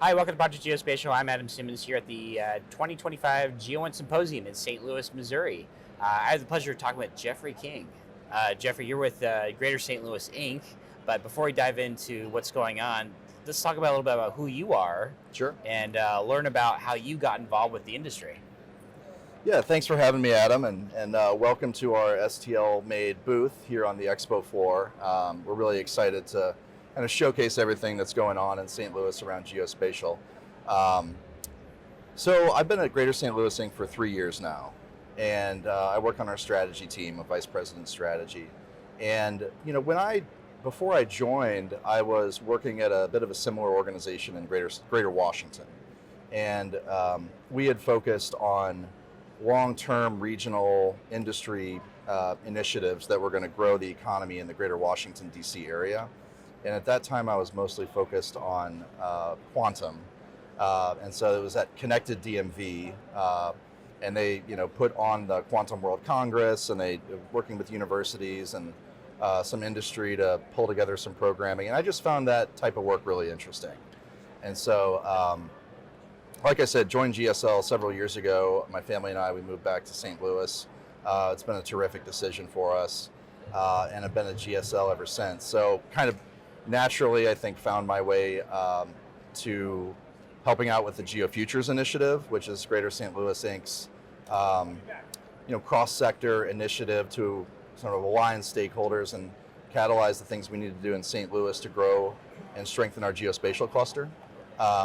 Hi, welcome to Project Geospatial. I'm Adam Simmons here at the 2025 GEOINT Symposium in St. Louis, Missouri. I have the pleasure of talking with Geoffrey King. Geoffrey, you're with Greater St. Louis, Inc., but before we dive into what's going on, let's talk about a little bit about who you are. Sure. And learn about how you got involved with the industry. Yeah, thanks for having me, Adam, and welcome to our STL-made booth here on the expo floor. We're really excited to kind of showcase everything that's going on in St. Louis around geospatial. So I've been at Greater St. Louis Inc. for 3 years now, and I work on our strategy team, a vice president strategy. And before I joined, I was working at a bit of a similar organization in Greater Washington, and we had focused on long-term regional industry initiatives that were going to grow the economy in the Greater Washington, D.C. area. And at that time, I was mostly focused on quantum. And so it was at Connected DMV, and they put on the Quantum World Congress, and they were working with universities and some industry to pull together some programming. And I just found that type of work really interesting. And so, like I said, joined GSL several years ago. My family and I, we moved back to St. Louis. It's been a terrific decision for us, and I've been at GSL ever since. So kind of naturally, I think, found my way to helping out with the GeoFutures Initiative, which is Greater St. Louis Inc.'s cross-sector initiative to sort of align stakeholders and catalyze the things we need to do in St. Louis to grow and strengthen our geospatial cluster.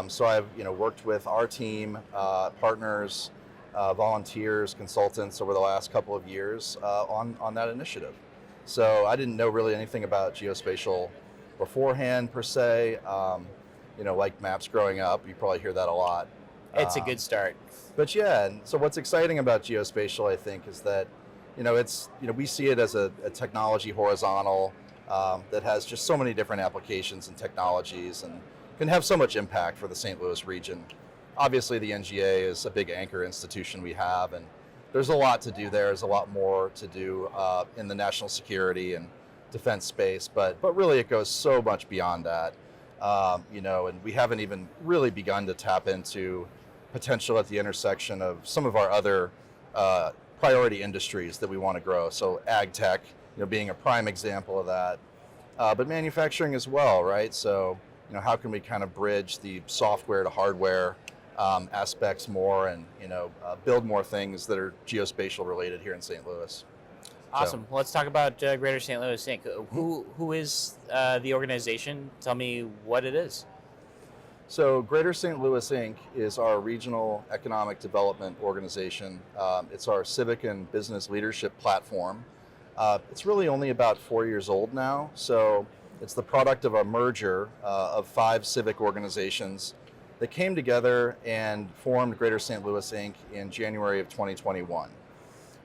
So I've worked with our team, partners, volunteers, consultants over the last couple of years on that initiative. So I didn't know really anything about geospatial beforehand per se. Like maps growing up, you probably hear that a lot. It's a good start. But yeah, and so what's exciting about geospatial, I think, is that we see it as a technology horizontal that has just so many different applications and technologies, and can have so much impact for the St. Louis region. Obviously, the NGA is a big anchor institution we have, and there's a lot to do there. There's a lot more to do in the national security and defense space, but really it goes so much beyond that. And we haven't even really begun to tap into potential at the intersection of some of our other priority industries that we want to grow. So ag tech, being a prime example of that, but manufacturing as well, right? So, how can we kind of bridge the software to hardware aspects more, and build more things that are geospatial related here in St. Louis. Awesome. Well, let's talk about Greater St. Louis Inc. Who is the organization? Tell me what it is. So Greater St. Louis Inc. is our regional economic development organization. It's our civic and business leadership platform. It's really only about 4 years old now. So it's the product of a merger of 5 civic organizations that came together and formed Greater St. Louis Inc. in January of 2021.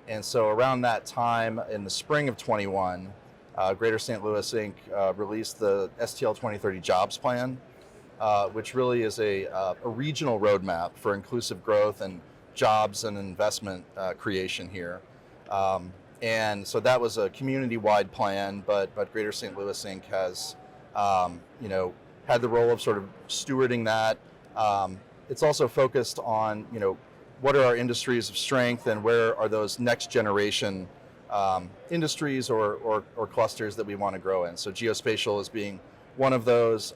And so around that time, in the spring of 21, Greater St. Louis Inc. Released the STL 2030 Jobs Plan, which really is a regional roadmap for inclusive growth and jobs and investment creation here. And so that was a community-wide plan, but Greater St. Louis Inc. has had the role of sort of stewarding that. It's also focused on what are our industries of strength, and where are those next generation industries or clusters that we want to grow in. So geospatial is being one of those,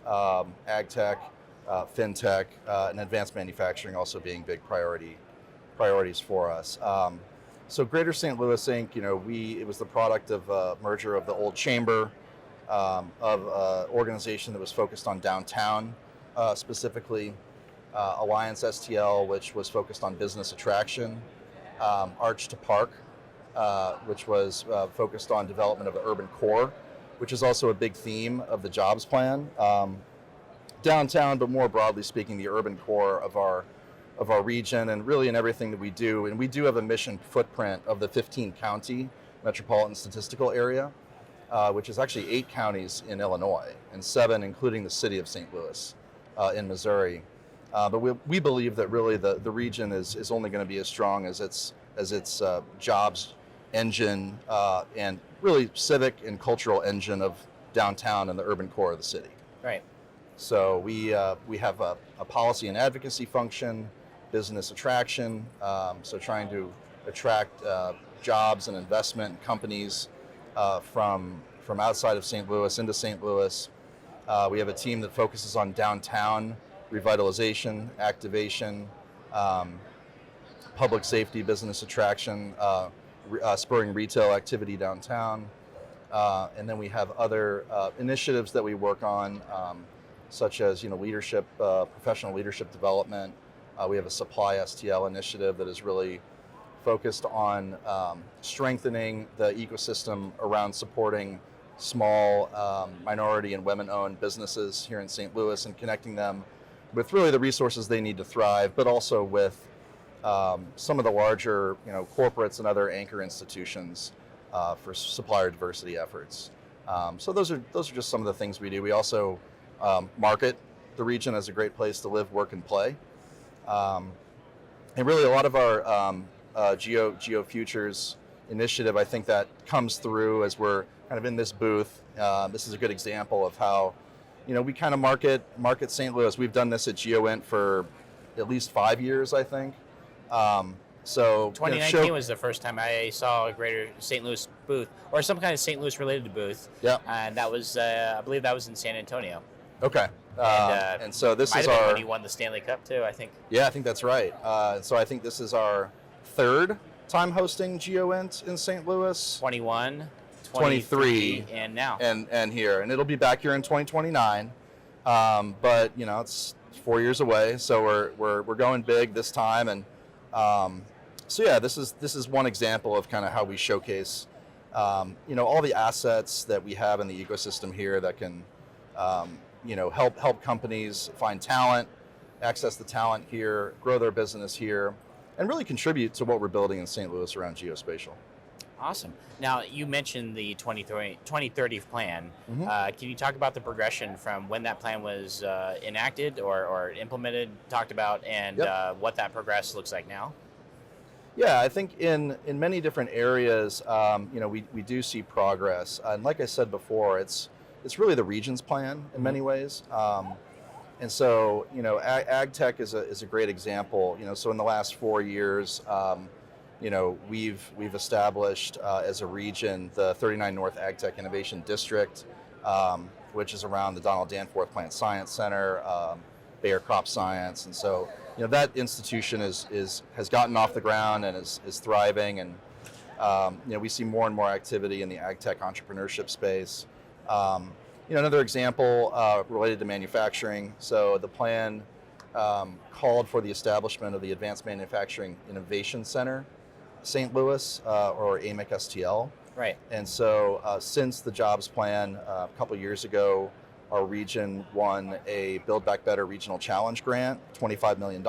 ag tech, fintech, and advanced manufacturing also being big priorities for us. So Greater St. Louis Inc., it was the product of a merger of the old chamber, of an organization that was focused on downtown, specifically, Alliance STL, which was focused on business attraction, Arch to Park, which was focused on development of the urban core, which is also a big theme of the jobs plan. Downtown, but more broadly speaking, the urban core of our region, and really in everything that we do. And we do have a mission footprint of the 15-county metropolitan statistical area, which is actually 8 counties in Illinois, and 7 including the city of St. Louis in Missouri. But we believe that really the region is only going to be as strong as its jobs engine and really civic and cultural engine of downtown and the urban core of the city. Right. So we have a policy and advocacy function, business attraction, so trying to attract jobs and investment companies from outside of St. Louis into St. Louis. We have a team that focuses on downtown revitalization, activation, public safety, business attraction, spurring retail activity downtown. And then we have other initiatives that we work on, such as leadership, professional leadership development. We have a supply STL initiative that is really focused on strengthening the ecosystem around supporting small minority and women-owned businesses here in St. Louis and connecting them with really the resources they need to thrive, but also with some of the larger corporates and other anchor institutions for supplier diversity efforts. So those are just some of the things we do. We also market the region as a great place to live, work, and play. And really a lot of our GeoFutures initiative, I think that comes through as we're kind of in this booth. This is a good example of how we kind of market St. Louis. We've done this at GEOINT for at least 5 years, I think. So 2019 was the first time I saw a Greater St. Louis booth, or some kind of St. Louis related booth. Yeah. And that was, I believe that was in San Antonio. Okay. And so this might is have been our. when he won the Stanley Cup too, I think. Yeah, I think that's right. So I think this is our third time hosting GeoInt in St. Louis. 21, 23, and now. And here, and it'll be back here in 2029. But it's 4 years away, so we're going big this time, and so yeah, this is one example of kind of how we showcase all the assets that we have in the ecosystem here that can help companies find talent, access the talent here, grow their business here, and really contribute to what we're building in St. Louis around geospatial. Awesome. Now, you mentioned the 2030 plan. Mm-hmm. Can you talk about the progression from when that plan was enacted or implemented, talked about, and Yep. What that progress looks like now? Yeah, I think in many different areas, we do see progress. And like I said before, it's really the region's plan in many ways. And so, ag tech is a great example. So in the last 4 years, we've established as a region the 39 North Ag Tech Innovation District, which is around the Donald Danforth Plant Science Center, Bayer Crop Science, and so that institution has gotten off the ground and is thriving, and we see more and more activity in the ag tech entrepreneurship space. Another example related to manufacturing. So the plan called for the establishment of the Advanced Manufacturing Innovation Center, St. Louis, or AMIC STL. Right. And so since the jobs plan a couple years ago, our region won a Build Back Better Regional Challenge grant, $25 million.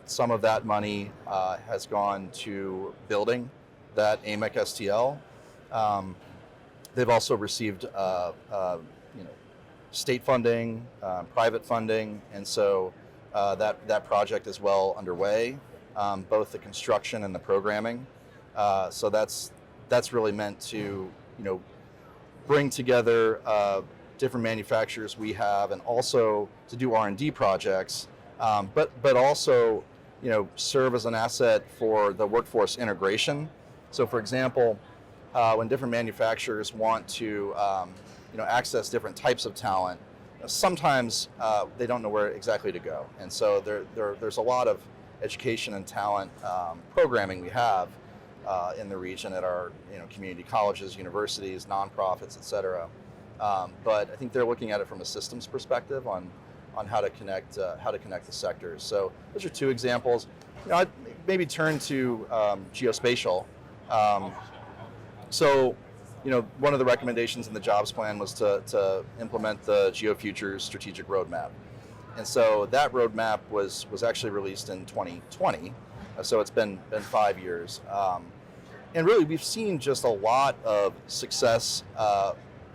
Some of that money has gone to building that AMIC STL. They've also received state funding, private funding, and so that project is well underway, both the construction and the programming. So that's really meant to bring together different manufacturers we have, and also to do R&D projects, but also serve as an asset for the workforce integration. So for example, when different manufacturers want to access different types of talent, sometimes they don't know where exactly to go, and so there's a lot of education and talent programming we have in the region at our community colleges, universities, nonprofits, et cetera. But I think they're looking at it from a systems perspective on how to connect the sectors. So those are two examples. I'd maybe turn to geospatial. So one of the recommendations in the jobs plan was to implement the GeoFutures strategic roadmap. And so that roadmap was actually released in 2020. So it's been 5 years. And really, we've seen just a lot of success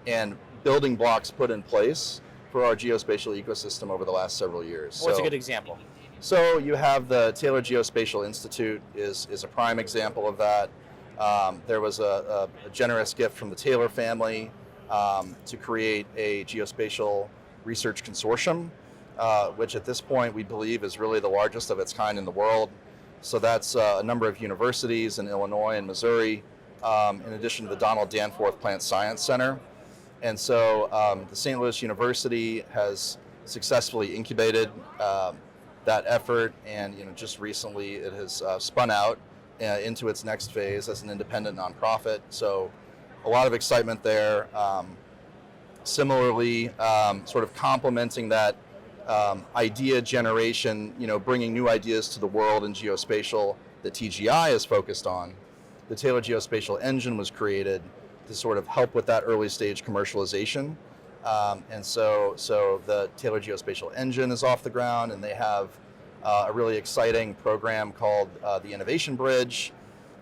and building blocks put in place for our geospatial ecosystem over the last several years. What's a good example? So you have the Taylor Geospatial Institute is a prime example of that. There was a generous gift from the Taylor family to create a geospatial Research Consortium, which at this point we believe is really the largest of its kind in the world. So that's a number of universities in Illinois and Missouri, in addition to the Donald Danforth Plant Science Center. And so the St. Louis University has successfully incubated that effort, and just recently it has spun out into its next phase as an independent nonprofit. So a lot of excitement there. Similarly, sort of complementing that idea generation, bringing new ideas to the world in geospatial that TGI is focused on. The Tailored Geospatial Engine was created to sort of help with that early stage commercialization. And so the Tailored Geospatial Engine is off the ground, and they have a really exciting program called the Innovation Bridge.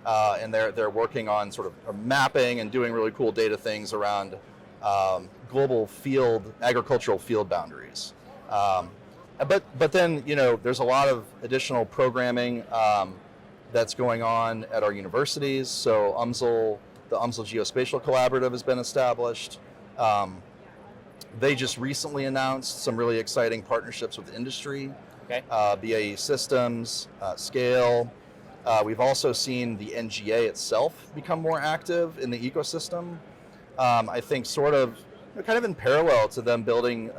And they're working on sort of mapping and doing really cool data things around global agricultural field boundaries. But then, there's a lot of additional programming that's going on at our universities. So the UMSL Geospatial Collaborative has been established. They just recently announced some really exciting partnerships with industry, okay. BAE Systems, Scale. We've also seen the NGA itself become more active in the ecosystem. I think sort of kind of in parallel to them building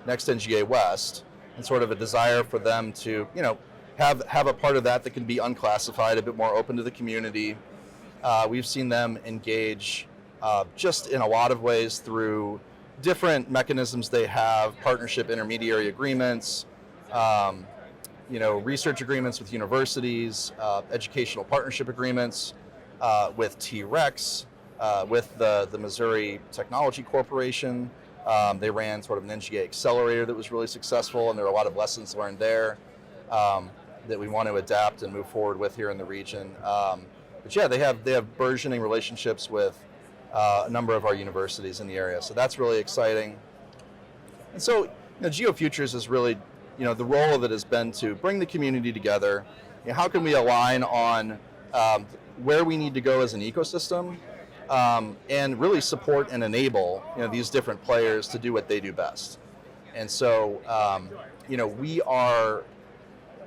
Next NGA West, and sort of a desire for them to have a part of that can be unclassified, a bit more open to the community. We've seen them engage just in a lot of ways through different mechanisms they have, partnership intermediary agreements, research agreements with universities, educational partnership agreements with T-Rex, with the Missouri Technology Corporation. They ran sort of an NGA accelerator that was really successful, and there are a lot of lessons learned there that we want to adapt and move forward with here in the region. But yeah, they have burgeoning relationships with a number of our universities in the area, so that's really exciting. And so, GeoFutures is really, the role of it has been to bring the community together. How can we align on where we need to go as an ecosystem, and really support and enable these different players to do what they do best. And so, we are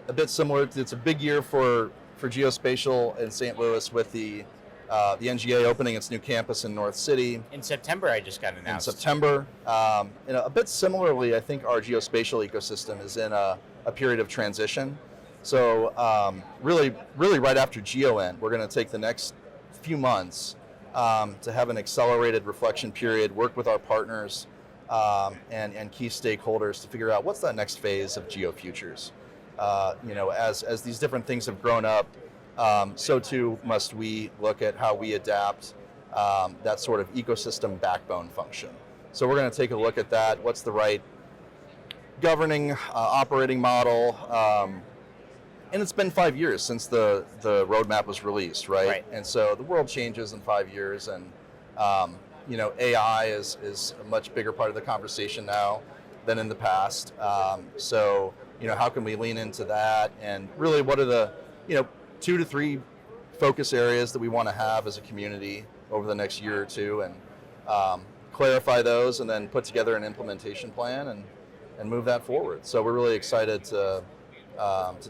a bit similar. It's a big year for geospatial in St. Louis with the NGA opening its new campus in North City. In September, I just got announced. In September. A bit similarly, I think our geospatial ecosystem is in a period of transition. So really right after GEOINT, we're going to take the next few months to have an accelerated reflection period, work with our partners and key stakeholders to figure out what's that next phase of GeoFutures. As these different things have grown up, so too must we look at how we adapt that sort of ecosystem backbone function. So we're going to take a look at that. What's the right governing operating model? And it's been 5 years since the roadmap was released, right? And so the world changes in 5 years, and AI is a much bigger part of the conversation now than in the past. So how can we lean into that, and really what are the 2 to 3 focus areas that we want to have as a community over the next year or two, and clarify those, and then put together an implementation plan and move that forward. So we're really excited to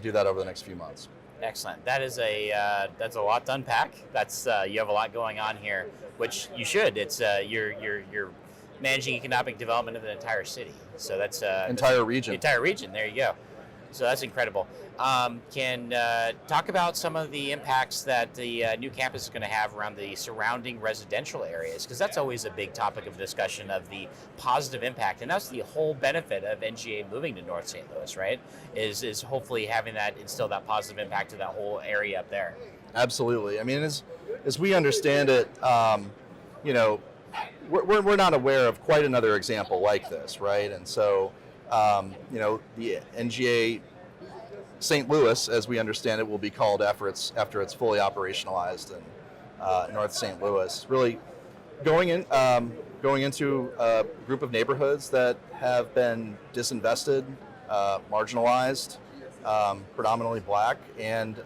do that over the next few months. Excellent. That's a lot to unpack. That's you have a lot going on here, which you should. It's you're managing economic development of an entire city. So that's entire region. Entire region. There you go. So that's incredible. Can talk about some of the impacts that the new campus is going to have around the surrounding residential areas, because that's always a big topic of discussion, of the positive impact, and that's the whole benefit of NGA moving to North St. Louis, right? Is hopefully having that instill that positive impact to that whole area up there. Absolutely. I mean, as we understand it, we're not aware of quite another example like this, right? And so, the NGA St. Louis, as we understand it, will be called after it's fully operationalized in North St. Louis. Really going into a group of neighborhoods that have been disinvested, marginalized, predominantly Black, and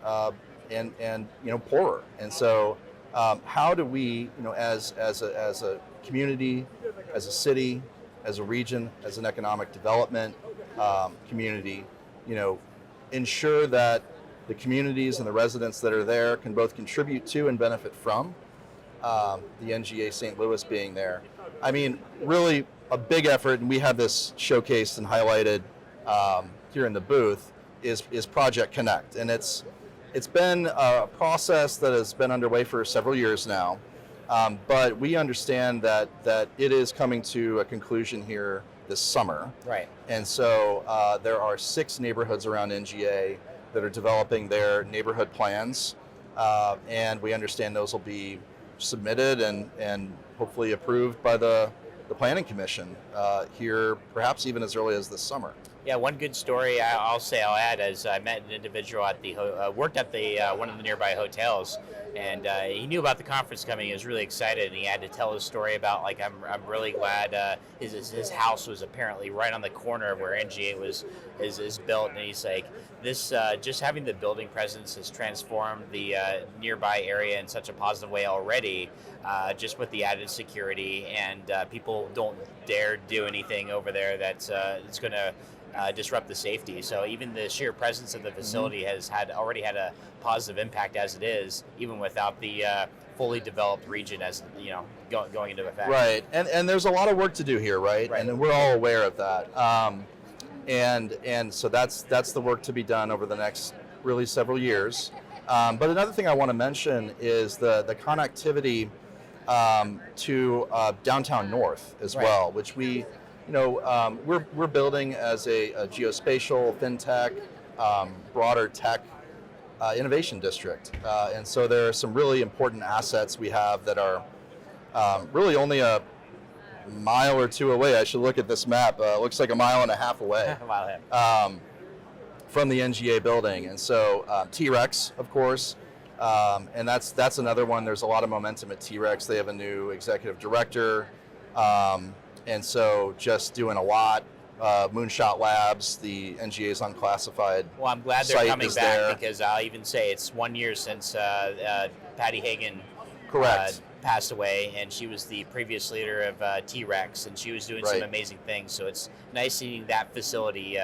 poorer. And so, how do we, as a community, as a city, as a region, as an economic development community, ensure that the communities and the residents that are there can both contribute to and benefit from the NGA St. Louis being there. I mean, really a big effort, and we have this showcased and highlighted here in the booth, is Project Connect. And it's been a process that has been underway for several years now, but we understand that it is coming to a conclusion here this summer. Right. And so there are 6 neighborhoods around NGA that are developing their neighborhood plans, and we understand those will be submitted and hopefully approved by the Planning Commission here, perhaps even as early as this summer. Yeah, one good story I'll add is I met an individual at worked at the one of the nearby hotels, and he knew about the conference coming. He was really excited, and he had to tell his story about, like, I'm really glad his house was apparently right on the corner of where NGA is built, and he's like, this just having the building presence has transformed the nearby area in such a positive way already, just with the added security, and people don't dare do anything over there that's going to disrupt the safety. So even the sheer presence of the facility has already had a positive impact as it is, even without the fully developed region as going into effect. Right, and there's a lot of work to do here, right? And we're all aware of that. And so that's the work to be done over the next really several years. But another thing I want to mention is the connectivity to downtown North as well, which we're building as a geospatial, fintech, broader tech innovation district. And so there are some really important assets we have that are really only a mile or two away. I should look at this map. Looks like a mile and a half away from the NGA building. And so T-Rex, of course, and that's another one. There's a lot of momentum at T-Rex. They have a new executive director. And so just doing a lot. Moonshot Labs, the NGA's unclassified. Well, I'm glad they're coming back because I'll even say it's 1 year since Patty Hagan passed away, and she was the previous leader of T-Rex, and she was doing some amazing things. So it's nice seeing that facility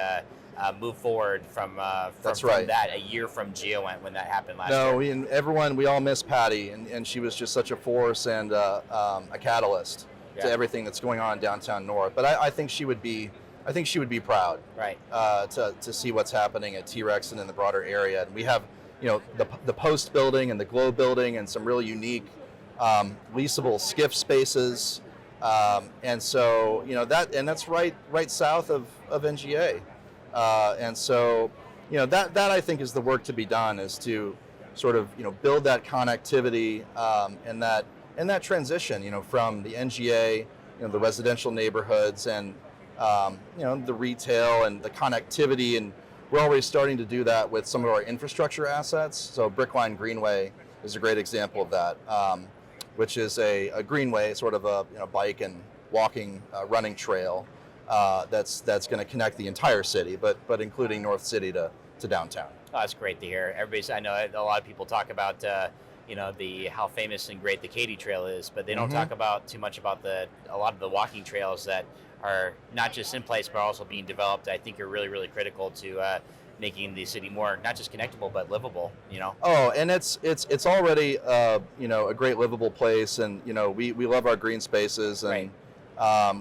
move forward from that a year from GEOINT when that happened last year. We all miss Patty, and she was just such a force and a catalyst to everything that's going on downtown North. But I think she would be proud, to see what's happening at T-Rex and in the broader area. And we have, the Post building and the Glow building and some really unique leasable skiff spaces. And so, that's right south of NGA. And so, that I think is the work to be done, is to sort of, build that connectivity and that transition, from the NGA, the residential neighborhoods and the retail and the connectivity, and we're already starting to do that with some of our infrastructure assets. So Brickline Greenway is a great example of that, which is a greenway, sort of a bike and walking, running trail that's going to connect the entire city, but including North City to downtown. Oh, that's great to hear. I know a lot of people talk about how famous and great the Katy Trail is, but they don't talk about too much about a lot of the walking trails that are not just in place but also being developed. I think are really, really critical to making the city more not just connectable but livable. Oh, and it's already a great livable place, and we love our green spaces, and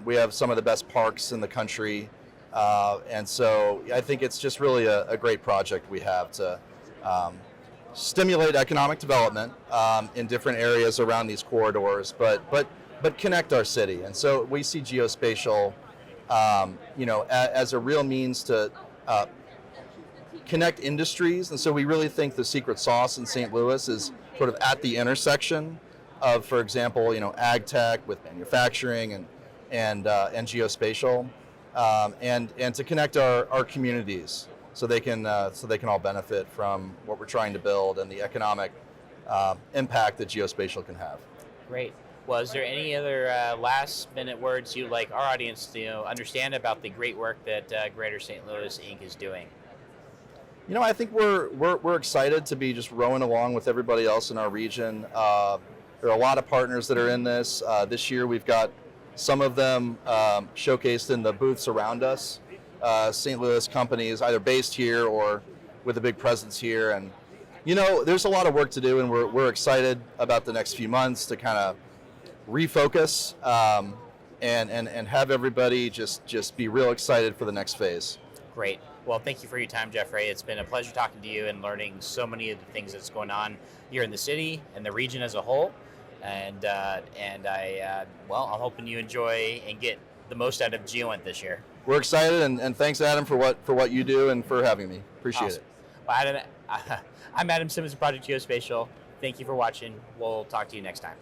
we have some of the best parks in the country, and so I think it's just really a great project we have to stimulate economic development in different areas around these corridors, but connect our city. And so we see geospatial, as a real means to connect industries. And so we really think the secret sauce in St. Louis is sort of at the intersection of, for example, ag tech with manufacturing and geospatial, and to connect our communities so they can all benefit from what we're trying to build and the economic impact that geospatial can have. Great. Well, is there any other last-minute words you'd like our audience to understand about the great work that Greater St. Louis Inc. is doing? I think we're excited to be just rowing along with everybody else in our region. There are a lot of partners that are in this. This year we've got some of them showcased in the booths around us. St. Louis companies either based here or with a big presence here. And, you know, there's a lot of work to do, and we're excited about the next few months to kind of refocus and have everybody just be real excited for the next phase. Great. Well, thank you for your time, Geoffrey. It's been a pleasure talking to you and learning so many of the things that's going on here in the city and the region as a whole. And I'm hoping you enjoy and get the most out of GeoINT this year. We're excited, and thanks, Adam, for what you do and for having me. Appreciate Awesome. it. Well, I'm Adam Simmons of Project Geospatial. Thank you for watching. We'll talk to you next time.